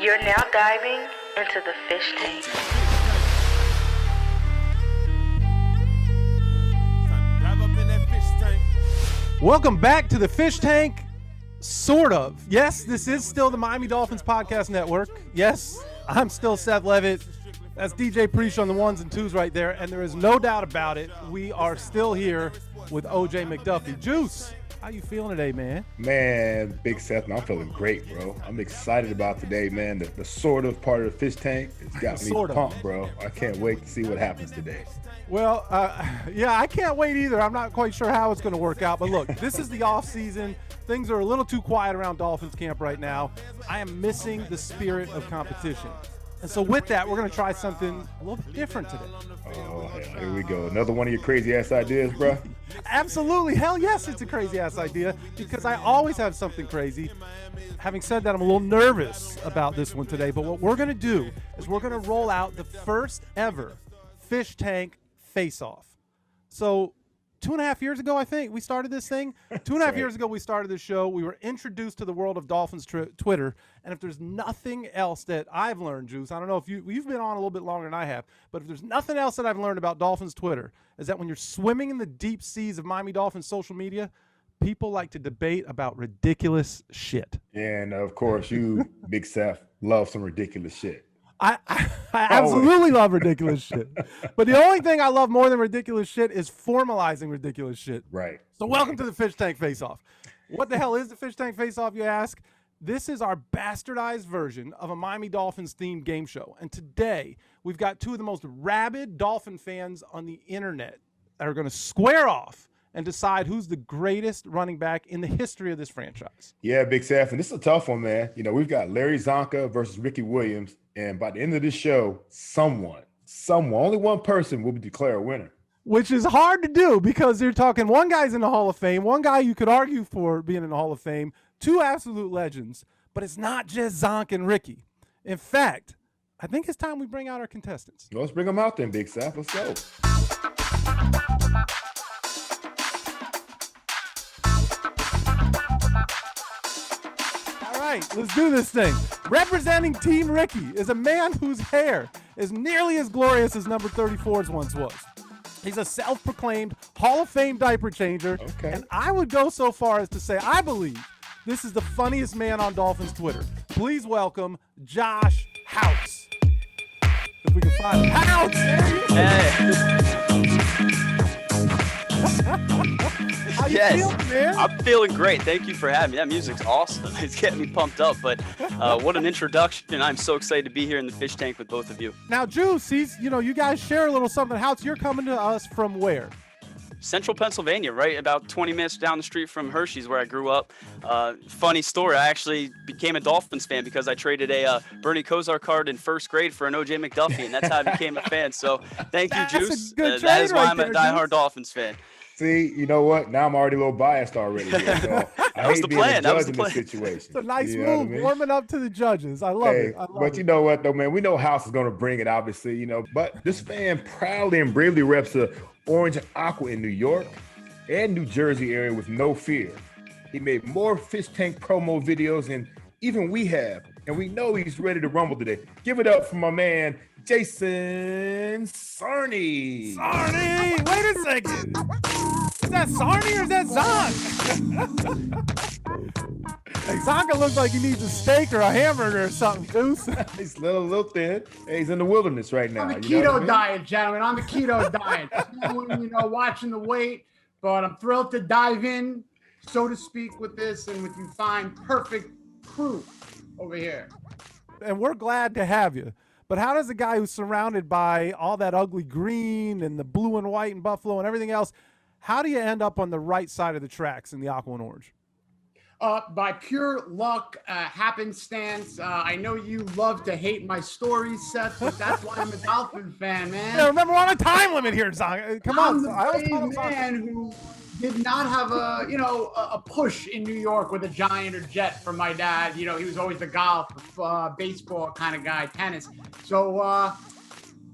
You're now diving into the fish tank. Welcome back to the fish tank. Sort of. Yes, this is still the Miami Dolphins Podcast Network. Yes, I'm still Seth Levit. That's DJ Prec on the ones and twos right there. And there is no doubt about it. We are still here with OJ McDuffie. Juice, how you feeling today, man? Man, Big Seth, I'm feeling great, bro. I'm excited about today, man. The sort of part of the fish tank, it's got me pumped, bro. I can't wait to see what happens today. Well, yeah, I can't wait either. I'm not quite sure how it's going to work out. But look, this is the off season. Things are a little too quiet around Dolphins camp right now. I am missing the spirit of competition. And so with that, we're going to try something a little bit different today. Oh, here we go. Another one of your crazy-ass ideas, bro? Absolutely. Hell yes, it's a crazy-ass idea because I always have something crazy. Having said that, I'm a little nervous about this one today. But what we're going to do is we're going to roll out the first ever fish tank face-off. So 2.5 years ago, I think, we started this thing. 2.5 years ago, we started this show. We were introduced to the world of Dolphins Twitter. And if there's nothing else that I've learned, Juice, I don't know if you've been on a little bit longer than I have, but if there's nothing else that I've learned about Dolphins Twitter, is that when you're swimming in the deep seas of Miami Dolphins social media, people like to debate about ridiculous shit. And, of course, you, Big Seth, love some ridiculous shit. I absolutely love ridiculous shit. But the only thing I love more than ridiculous shit is formalizing ridiculous shit. Right. So welcome to the Fish Tank Face-Off. What the hell is the Fish Tank Face-Off, you ask? This is our bastardized version of a Miami Dolphins themed game show. And today, we've got two of the most rabid Dolphin fans on the internet that are going to square off and decide who's the greatest running back in the history of this franchise. Yeah, Big Seth, and this is a tough one, man. You know, we've got Larry Csonka versus Ricky Williams, and by the end of this show, someone, only one person will be declared a winner. Which is hard to do because you're talking one guy's in the Hall of Fame, one guy you could argue for being in the Hall of Fame, two absolute legends, but it's not just Csonka and Ricky. In fact, I think it's time we bring out our contestants. Let's bring them out then, Big Seth. Let's go. Let's do this thing. Representing Team Ricky is a man whose hair is nearly as glorious as number 34's once was. He's a self-proclaimed Hall of Fame diaper changer, and I would go so far as to say I believe this is the funniest man on Dolphins Twitter. Please welcome Josh Houtz. If we can find him. Houtz! How you feeling, man? I'm feeling great. Thank you for having me. That music's awesome. It's getting me pumped up. But what an introduction. I'm so excited to be here in the fish tank with both of you. Now, Juice, you guys share a little something. Houtz, you're coming to us from where? Central Pennsylvania, right about 20 minutes down the street from Hershey's, where I grew up. Funny story, I actually became a Dolphins fan because I traded a Bernie Kosar card in first grade for an OJ McDuffie, and that's how I became a fan. So thank you, Juice. That is why I'm a diehard Dolphins fan. See, you know what? Now I'm already a little biased already. Here, so that was the plan. That was the plan. Situation. It's a nice move, warming up to the judges. I love it. But you know what, though, man? We know House is going to bring it, obviously, But this fan proudly and bravely reps the orange and aqua in New York and New Jersey area with no fear. He made more fish tank promo videos than even we have, and we know he's ready to rumble today. Give it up for my man, Jason Sarney. Sarney! Wait a second. Is that Sarney or is that Zonk? Hey, Zonka looks like he needs a steak or a hamburger or something, Deuce. He's a little thin. Hey, he's in the wilderness right now. On the keto diet, gentlemen. On the keto diet. Watching the weight, but I'm thrilled to dive in, so to speak, with this and with you fine, perfect crew over here. And we're glad to have you. But how does a guy who's surrounded by all that ugly green and the blue and white and buffalo and everything else, how do you end up on the right side of the tracks in the aqua and orange? By pure luck, happenstance. I know you love to hate my stories, Seth, but that's why I'm a Dolphin fan, man. Yeah, remember, we're on a time limit here, Zonka. Come on. I'm the man who did not have a push in New York with a Giant or Jet from my dad. He was always the golf, baseball kind of guy, tennis. So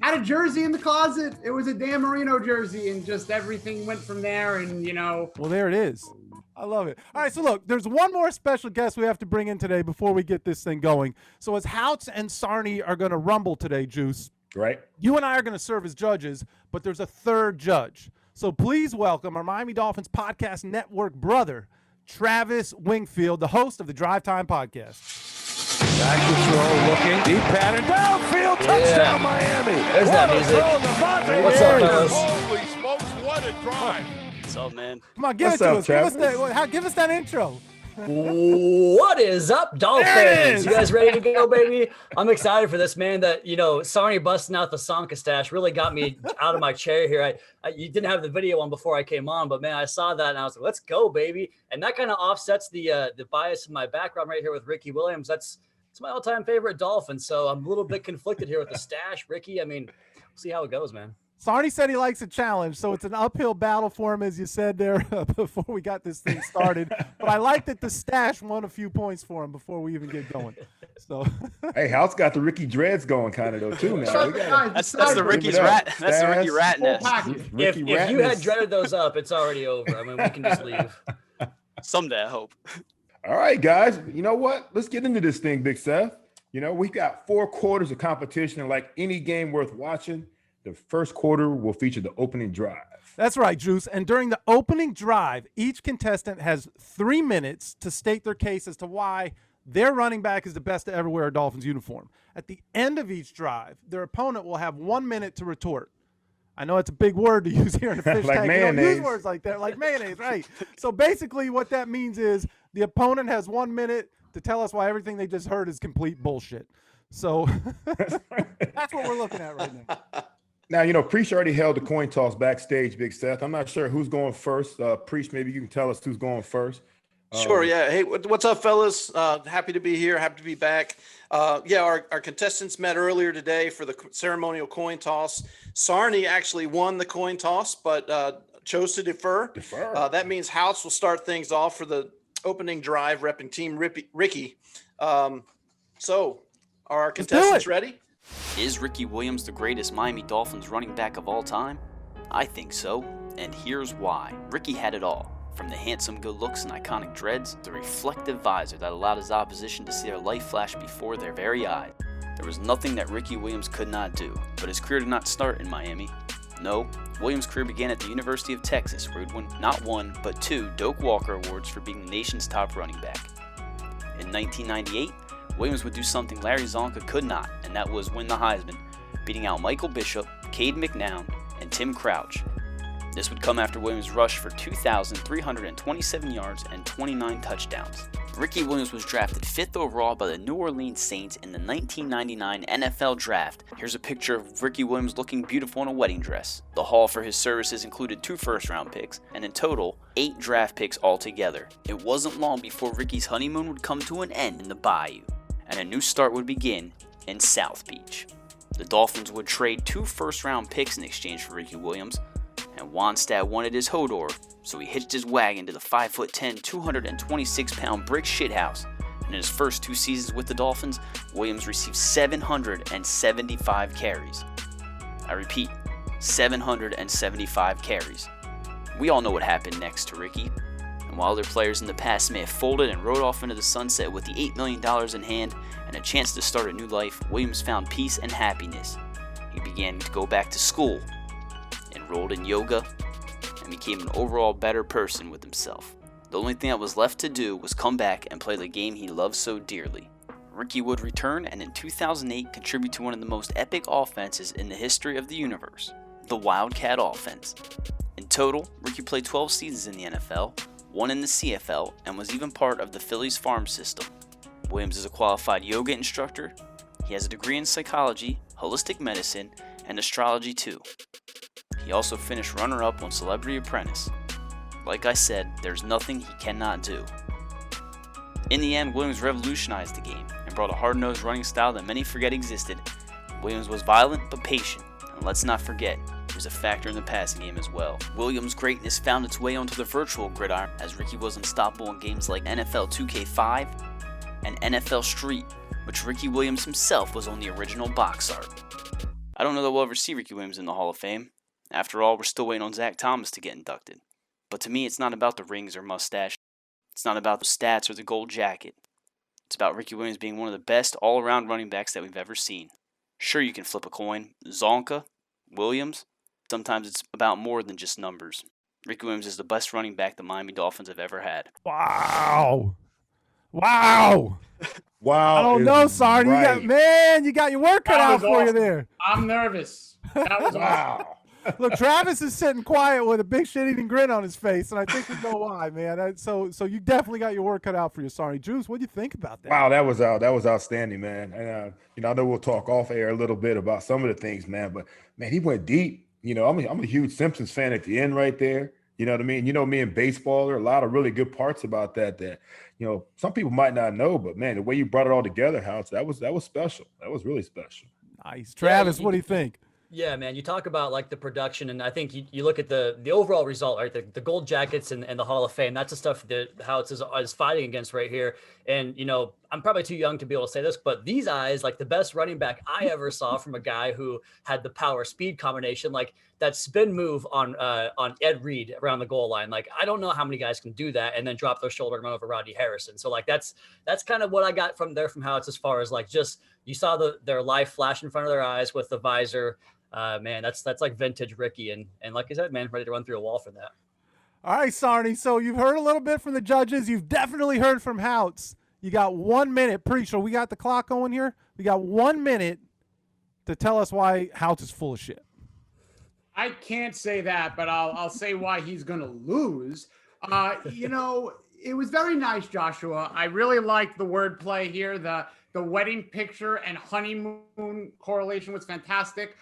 had a jersey in the closet. It was a Dan Marino jersey, and just everything went from there. And well, there it is. I love it. All right, so look, there's one more special guest we have to bring in today before we get this thing going. So as Houtz and Sarney are going to rumble today, Juice, Right. you and I are going to serve as judges, but there's a third judge. So please welcome our Miami Dolphins Podcast Network brother, Travis Wingfield, the host of the Drive Time Podcast. Back to throw, looking deep pattern, downfield, touchdown Miami. There's that music. What's up, fellas? Holy smokes, what a drive. What's up, man? Come on, give What's it to up, us. Give us, Travis? give us that intro. What is up, There it Dolphins? is. You guys ready to go, baby? I'm excited for this, man. That, Sarney busting out the Csonka stash really got me out of my chair here. You didn't have the video on before I came on, but man, I saw that and I was like, let's go, baby. And that kind of offsets the bias in my background right here with Ricky Williams. It's my all-time favorite Dolphin. So I'm a little bit conflicted here with the stash, Ricky. I mean, we'll see how it goes, man. Sarney said he likes a challenge, so it's an uphill battle for him, as you said there before we got this thing started. But I like that the stash won a few points for him before we even get going. So, Hey, House got the Ricky Dreads going kind of though too now. That's the Ricky's rat. That's the Ricky rat Full nest. package. If Ricky you had Ratness. dreaded those up, it's already over. I mean, we can just leave. Someday, I hope. All right, guys. You know what? Let's get into this thing, Big Seth. We got 4 quarters of competition, and like any game worth watching, the first quarter will feature the opening drive. that's right, Juice. And during the opening drive, each contestant has 3 minutes to state their case as to why their running back is the best to ever wear a Dolphins uniform. At the end of each drive, their opponent will have 1 minute to retort. I know it's a big word to use here in the fish Like tank. You don't use mayonnaise. words like that, like mayonnaise, right? So basically what that means is the opponent has 1 minute to tell us why everything they just heard is complete bullshit. So that's what we're looking at right now. Now, Preach already held the coin toss backstage, Big Seth. I'm not sure who's going first. Preach, maybe you can tell us who's going first. Sure, yeah. Hey, what's up, fellas? Happy to be here. Happy to be back. Our contestants met earlier today for the ceremonial coin toss. Sarney actually won the coin toss, but chose to defer. That means Houtz will start things off for the opening drive, repping Team Ricky. So, are our contestants ready? Is Ricky Williams the greatest Miami Dolphins running back of all time? I think so, and here's why. Ricky had it all. From the handsome good looks and iconic dreads, the reflective visor that allowed his opposition to see their life flash before their very eyes. There was nothing that Ricky Williams could not do, but his career did not start in Miami. No, Williams' career began at the University of Texas, where he'd won not 1, but 2 Doak Walker Awards for being the nation's top running back. In 1998, Williams would do something Larry Csonka could not, and that was win the Heisman, beating out Michael Bishop, Cade McNown, and Tim Crouch. This would come after Williams rushed for 2,327 yards and 29 touchdowns. Ricky Williams was drafted 5th overall by the New Orleans Saints in the 1999 NFL Draft. Here's a picture of Ricky Williams looking beautiful in a wedding dress. The haul for his services included 2 first-round picks, and in total, 8 draft picks altogether. It wasn't long before Ricky's honeymoon would come to an end in the Bayou, and a new start would begin in South Beach. The Dolphins would trade 2 first-round picks in exchange for Ricky Williams, and Wannstedt wanted his Hodor, so he hitched his wagon to the 5'10", 226-pound brick shithouse. And in his first 2 seasons with the Dolphins, Williams received 775 carries. I repeat, 775 carries. We all know what happened next to Ricky. And while other players in the past may have folded and rode off into the sunset with the $8 million in hand and a chance to start a new life, Williams found peace and happiness. He began to go back to school, enrolled in yoga, and became an overall better person with himself. The only thing that was left to do was come back and play the game he loved so dearly. Ricky would return and in 2008 contribute to one of the most epic offenses in the history of the universe, the Wildcat offense. In total, Ricky played 12 seasons in the NFL, 1 in the CFL, and was even part of the Phillies farm system. Williams is a qualified yoga instructor. He has a degree in psychology, holistic medicine, and astrology too. He also finished runner-up on Celebrity Apprentice. Like I said, there's nothing he cannot do. In the end, Williams revolutionized the game and brought a hard-nosed running style that many forget existed. Williams was violent but patient, and let's not forget, he was a factor in the passing game as well. Williams' greatness found its way onto the virtual gridiron as Ricky was unstoppable in games like NFL 2K5 and NFL Street, which Ricky Williams himself was on the original box art. I don't know that we'll ever see Ricky Williams in the Hall of Fame. After all, we're still waiting on Zach Thomas to get inducted. But to me, it's not about the rings or mustache. It's not about the stats or the gold jacket. It's about Ricky Williams being one of the best all-around running backs that we've ever seen. Sure, you can flip a coin. Csonka, Williams. Sometimes it's about more than just numbers. Ricky Williams is the best running back the Miami Dolphins have ever had. Wow. Wow. Wow. I don't know, Sarney. Right. You got your work cut out for you there. I'm nervous. That was Wow. Look, Travis is sitting quiet with a big shit-eating grin on his face, and I think we know why, man. So you definitely got your work cut out for you, Sarney. Juice, what do you think about that? Wow, that was outstanding, man. And I know we'll talk off air a little bit about some of the things, man. But man, he went deep. I'm a huge Simpsons fan at the end right there. You know what I mean? Me in baseball, there are a lot of really good parts about that some people might not know, but man, the way you brought it all together, Houtz, that was special. That was really special. Nice. Travis, what do you think? Yeah, man, you talk about like the production, and I think you look at the overall result, right? The gold jackets and the Hall of Fame. That's the stuff that Houtz is fighting against right here. And I'm probably too young to be able to say this, but these eyes, like the best running back I ever saw from a guy who had the power speed combination, like that spin move on Ed Reed around the goal line. Like I don't know how many guys can do that and then drop their shoulder and run over Rodney Harrison. So like that's kind of what I got from Houtz as far as like just you saw their life flash in front of their eyes with the visor. Man, that's like vintage Ricky, and like I said, man, ready to run through a wall for that. All right, Sarney. So you've heard a little bit from the judges. You've definitely heard from Houtz. You got 1 minute. Pretty sure we got the clock going here. We got 1 minute to tell us why Houtz is full of shit. I can't say that, but I'll say why he's going to lose. It was very nice, Joshua. I really liked the wordplay here. The wedding picture and honeymoon correlation was fantastic.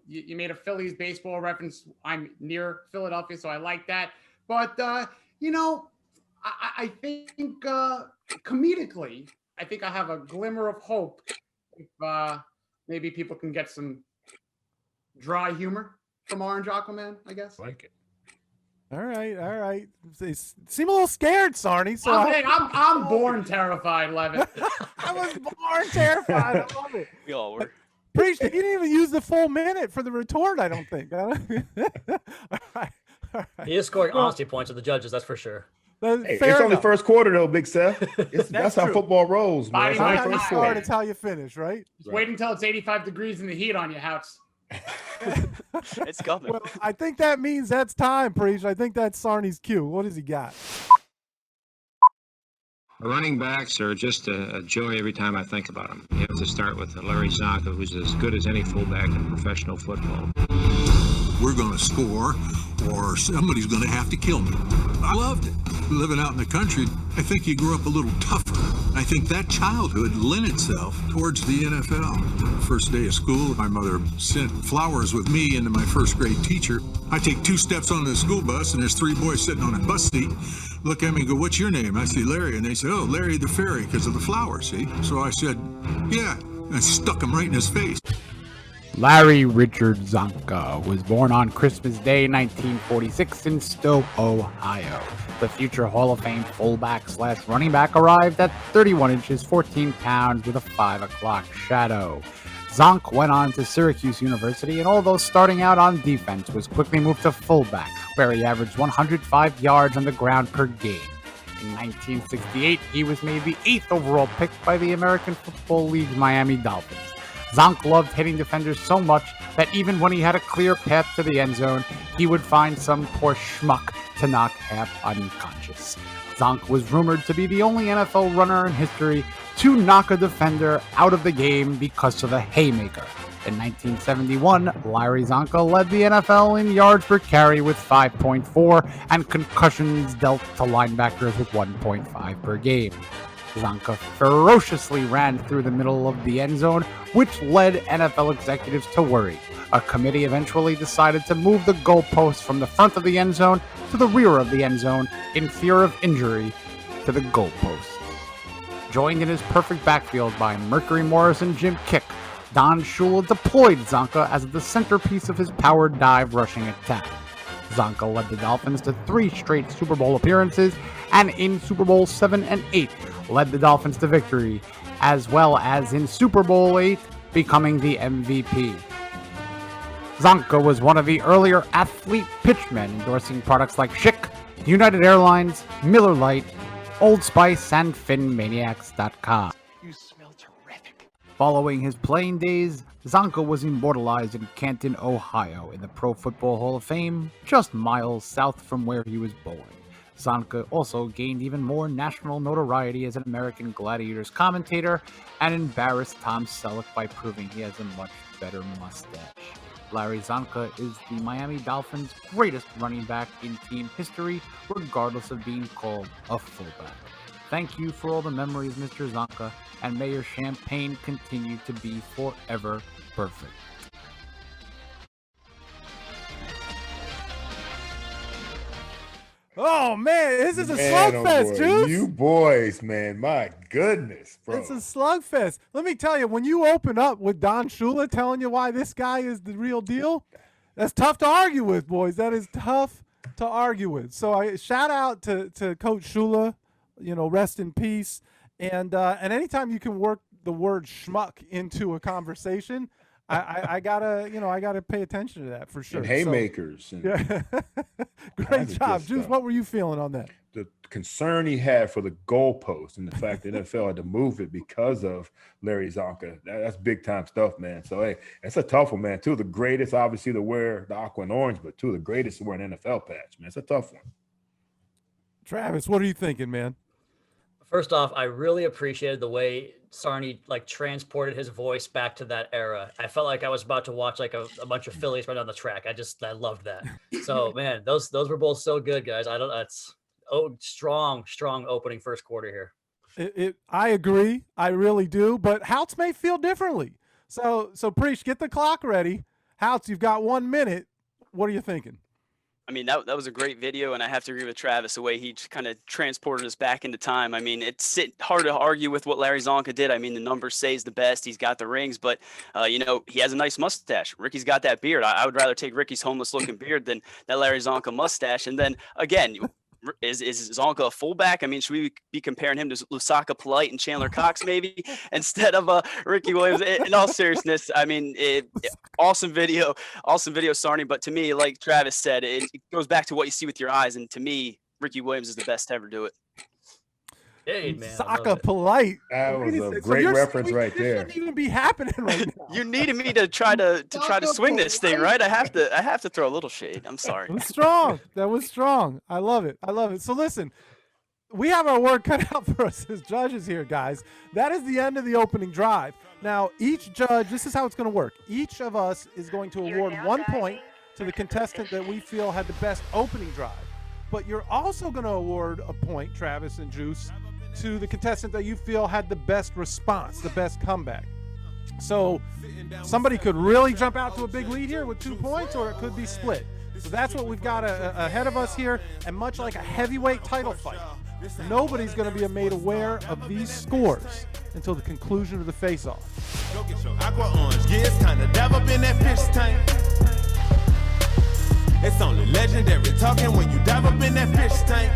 You made a Phillies baseball reference. I'm near Philadelphia, so I like that. But, I think comedically, I think I have a glimmer of hope if maybe people can get some dry humor from Orange Aquaman, I guess. Like it. All right. They seem a little scared, Sarney. So I'm born terrified, Levit. I was born terrified. I love it. We all were. Preach, you didn't even use the full minute for the retort, I don't think. All right. He is scoring honesty points with the judges, that's for sure. Hey, it's only first quarter, though, Big Seth. That's how football rolls, man. It's not how you start, it's how you finish, right? Just wait until it's 85 degrees in the heat on your house. It's coming. Well, I think that means that's time, Preach. I think that's Sarney's cue. What does he got? Running backs are just a joy every time I think about them. You have to start with Larry Csonka, who's as good as any fullback in professional football. We're going to score, or somebody's going to have to kill me. I loved it. Living out in the country, I think you grew up a little tougher. I think that childhood lent itself towards the NFL. First day of school, my mother sent flowers with me and my first grade teacher. I take 2 steps onto the school bus, and there's 3 boys sitting on a bus seat. Look at me and go, "What's your name?" I say, "Larry." And they said, "Oh, Larry the Fairy," because of the flowers, see? So I said, "Yeah," and I stuck them right in his face. Larry Richard Csonka was born on Christmas Day 1946 in Stowe, Ohio. The future Hall of Fame fullback/running back arrived at 31 inches, 14 pounds with a 5 o'clock shadow. Csonka went on to Syracuse University, and although starting out on defense, was quickly moved to fullback, where he averaged 105 yards on the ground per game. In 1968, he was made the 8th overall pick by the American Football League's Miami Dolphins. Csonka loved hitting defenders so much that even when he had a clear path to the end zone, he would find some poor schmuck to knock half unconscious. Csonka was rumored to be the only NFL runner in history to knock a defender out of the game because of a haymaker. In 1971, Larry Csonka led the NFL in yards per carry with 5.4 and concussions dealt to linebackers with 1.5 per game. Csonka ferociously ran through the middle of the end zone, which led NFL executives to worry. A committee eventually decided to move the goalposts from the front of the end zone to the rear of the end zone in fear of injury to the goalposts. Joined in his perfect backfield by Mercury Morris and Jim Kick, Don Shula deployed Csonka as the centerpiece of his power dive rushing attack. Csonka led the Dolphins to 3 straight Super Bowl appearances, and in Super Bowl 7 and 8 led the Dolphins to victory, as well as in Super Bowl 8 becoming the MVP. Csonka was one of the earlier athlete pitchmen, endorsing products like Schick, United Airlines, Miller Lite, Old Spice, and FinManiacs.com. You smell terrific. Following his playing days, Csonka was immortalized in Canton, Ohio in the Pro Football Hall of Fame, just miles south from where he was born. Csonka also gained even more national notoriety as an American Gladiators commentator and embarrassed Tom Selleck by proving he has a much better mustache. Larry Csonka is the Miami Dolphins' greatest running back in team history, regardless of being called a fullback. Thank you for all the memories, Mr. Csonka, and may your champagne continue to be forever perfect. Oh man, this is a slugfest, Juice. You boys, man, my goodness, bro. It's a slugfest. Let me tell you, when you open up with Don Shula telling you why this guy is the real deal, that's tough to argue with, boys. That is tough to argue with. So I shout out to Coach Shula, rest in peace. And anytime you can work the word schmuck into a conversation, I gotta pay attention to that for sure. And haymakers. Yeah. Great job, Juice. What were you feeling on that? The concern he had for the goalpost and the fact that NFL had to move it because of Larry Csonka. That's big time stuff, man. So hey, it's a tough one, man. Two of the greatest, obviously, to wear the aqua and orange, but two of the greatest to wear an NFL patch, man. It's a tough one. Travis, what are you thinking, man? First off, I really appreciated the way Sarney transported his voice back to that era. I felt like I was about to watch a bunch of Phillies run down the track. I loved that. So man, those were both so good, guys. Strong opening first quarter here. I agree. I really do. But Houtz may feel differently. So Preach, get the clock ready. Houtz, you've got 1 minute. What are you thinking? I mean, that was a great video, and I have to agree with Travis, the way he kind of transported us back into time. I mean, it's hard to argue with what Larry Csonka did. I mean, the numbers say he's the best. He's got the rings, but, he has a nice mustache. Ricky's got that beard. I would rather take Ricky's homeless-looking beard than that Larry Csonka mustache. And then, again, is Csonka a fullback? I mean, should we be comparing him to Lusaka Polite and Chandler Cox maybe instead of Ricky Williams? In all seriousness, I mean, awesome video, Sarney. But to me, like Travis said, it goes back to what you see with your eyes. And to me, Ricky Williams is the best to ever do it. Hey, man. Lusaka Polite. That was a great reference right there. Shouldn't even be happening right now. You needed me to try to swing this thing, right? I have to throw a little shade. I'm sorry. It was strong. That was strong. I love it. So listen, we have our work cut out for us as judges here, guys. That is the end of the opening drive. Now, each judge, this is how it's going to work. Each of us is going to award 1 point to the contestant that we feel had the best opening drive. But you're also going to award a point, Travis and Juice, to the contestant that you feel had the best response, the best comeback. So somebody could really jump out to a big lead here with 2 points, or it could be split. So that's what we've got ahead of us here. And much like a heavyweight title fight, nobody's going to be made aware of these scores until the conclusion of the face-off. Go get your aqua orange. Yeah, it's time to dive up in that fish tank. It's only legendary talking when you dive up in that fish tank.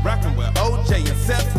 Rockin' with OJ and Seth